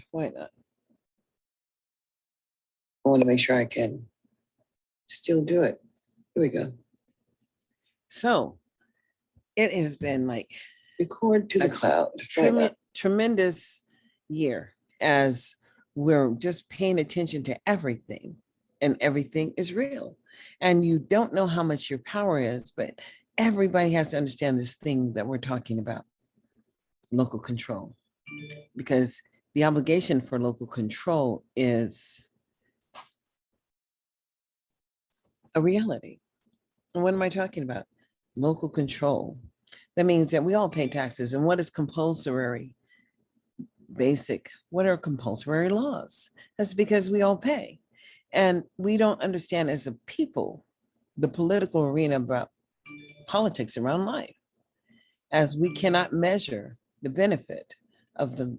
Why not? I want to make sure I can still do it. Here we go. So it has been like record to the cloud. Tremendous year as we're just paying attention to everything, and everything is real. And you don't know how much your power is, but everybody has to understand this thing that we're talking about, local control, because the obligation for local control is a reality. And what am I talking about? Local control. That means that we all pay taxes. And what is compulsory? Basic. What are compulsory laws? That's because we all pay. And we don't understand as a people the political arena about politics around life, as we cannot measure the benefit of the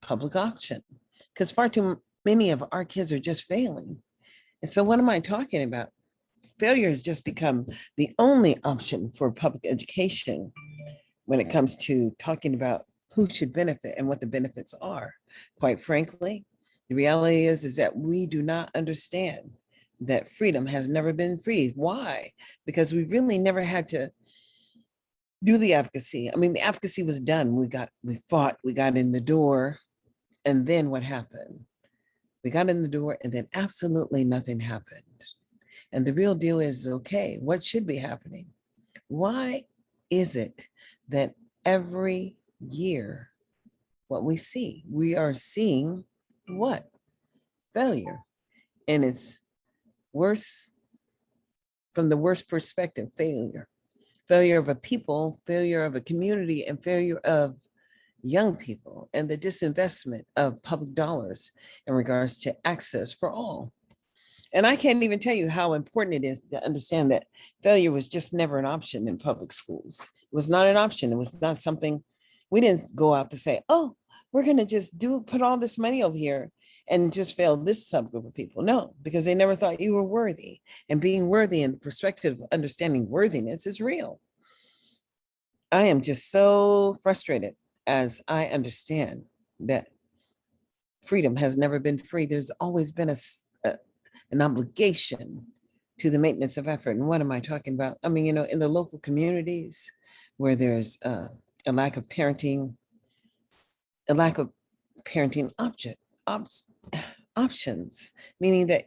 public option, because far too many of our kids are just failing. And so what am I talking about? Failure has just become the only option for public education when it comes to talking about who should benefit and what the benefits are. Quite frankly, the reality is that we do not understand that freedom has never been free. Why? Because we really never had to do the advocacy. I mean, the advocacy was done. We fought, we got in the door, and then what happened? We got in the door and then absolutely nothing happened. And the real deal is, okay, what should be happening? Why is it that every year what we are seeing what? Failure. And it's worse from the worst perspective, failure. Failure of a people, failure of a community, and failure of young people, and the disinvestment of public dollars in regards to access for all. And I can't even tell you how important it is to understand that failure was just never an option in public schools. It was not an option. It was not something, we didn't go out to say, oh, we're going to just put all this money over here and just fail this subgroup of people. No, because they never thought you were worthy. And being worthy in the perspective of understanding worthiness is real. I am just so frustrated as I understand that freedom has never been free. There's always been an obligation to the maintenance of effort. And what am I talking about? I mean, in the local communities where there's a lack of parenting, options, meaning that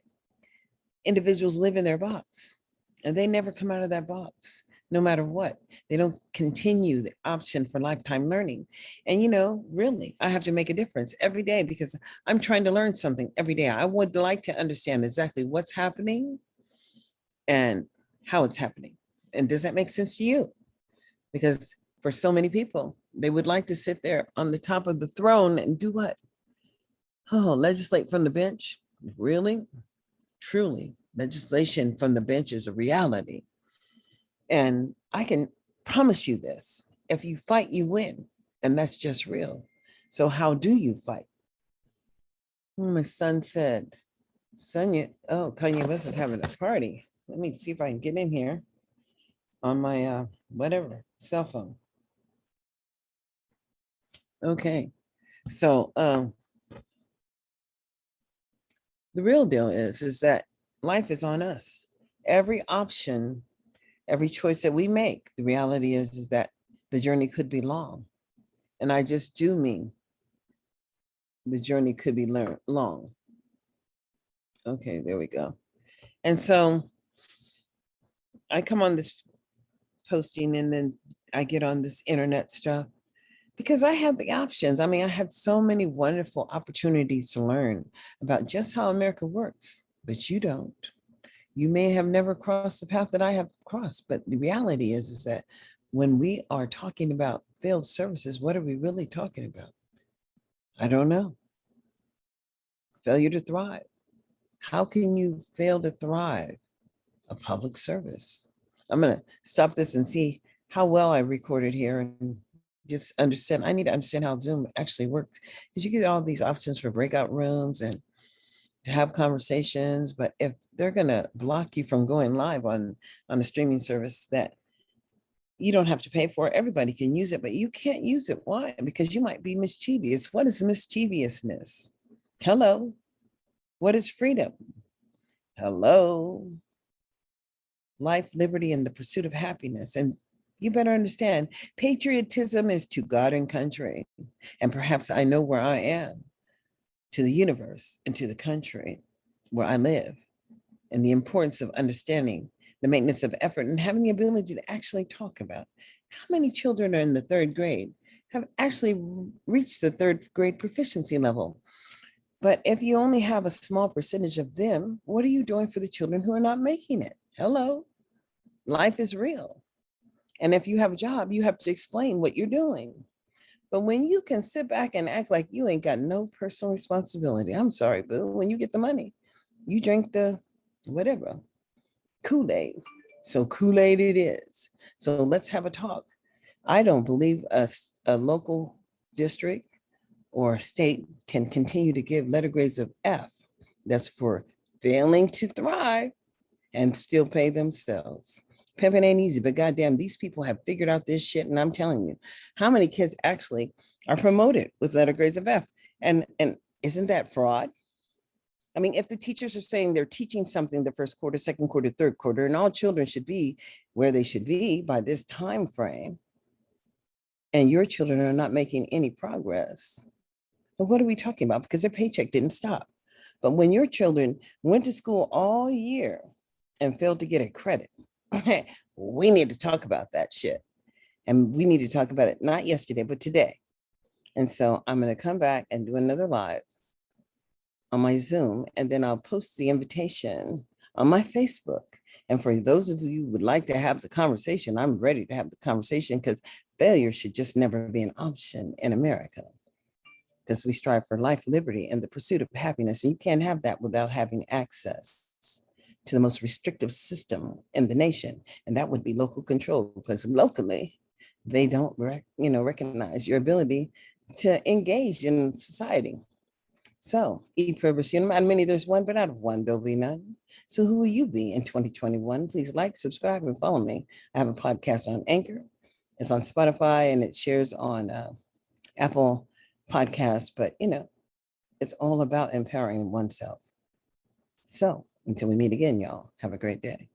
individuals live in their box and they never come out of that box, no matter what. They don't continue the option for lifetime learning. And, really, I have to make a difference every day because I'm trying to learn something every day. I would like to understand exactly what's happening and how it's happening. And does that make sense to you? Because for so many people, they would like to sit there on the top of the throne and do what? Oh, legislate from the bench? Really? Truly, legislation from the bench is a reality. And I can promise you this, if you fight, you win. And that's just real. So how do you fight? My son said, Kanye West is having a party. Let me see if I can get in here on my cell phone. Okay. So the real deal is that life is on us. Every option, every choice that we make, the reality is that the journey could be long. And I just do mean the journey could be long. Okay, there we go. And so I come on this posting and then I get on this internet stuff because I have the options. I mean, I had so many wonderful opportunities to learn about just how America works, but you don't. You may have never crossed the path that I have crossed, but the reality is that when we are talking about failed services, what are we really talking about? I don't know. Failure to thrive. How can you fail to thrive? A public service. I'm going to stop this and see how well I recorded here and just understand. I need to understand how Zoom actually works because you get all these options for breakout rooms and to have conversations. But if they're going to block you from going live on a streaming service that you don't have to pay for, everybody can use it, but you can't use it. Why? Because you might be mischievous. What is mischievousness? Hello. What is freedom? Hello. Life, liberty, and the pursuit of happiness. And you better understand, patriotism is to God and country. And perhaps I know where I am, to the universe and to the country where I live, and the importance of understanding the maintenance of effort and having the ability to actually talk about how many children are in the third grade have actually reached the third grade proficiency level. But if you only have a small percentage of them, what are you doing for the children who are not making it? Hello, life is real. And if you have a job, you have to explain what you're doing. But when you can sit back and act like you ain't got no personal responsibility, I'm sorry, boo, when you get the money, you drink the whatever, Kool-Aid. So Kool-Aid it is. So let's have a talk. I don't believe a local district or a state can continue to give letter grades of F. That's for failing to thrive and still pay themselves. Pimping ain't easy, but goddamn, these people have figured out this shit. And I'm telling you, how many kids actually are promoted with letter grades of F? And isn't that fraud? I mean, if the teachers are saying they're teaching something the first quarter, second quarter, third quarter, and all children should be where they should be by this time frame, and your children are not making any progress, then what are we talking about? Because their paycheck didn't stop. But when your children went to school all year and failed to get a credit, we need to talk about that shit. And we need to talk about it not yesterday, but today. And so I'm going to come back and do another live on my Zoom, and then I'll post the invitation on my Facebook. And for those of you who would like to have the conversation, I'm ready to have the conversation, because failure should just never be an option in America, because we strive for life, liberty, and the pursuit of happiness. And you can't have that without having access to the most restrictive system in the nation, and that would be local control, because locally they don't recognize your ability to engage in society. So, e pluribus unum, out of many there's one, but out of one there'll be none. So who will you be in 2021? Please like, subscribe, and follow me. I have a podcast on Anchor. It's on Spotify, and it shares on Apple Podcasts, but it's all about empowering oneself. So until we meet again, y'all, have a great day.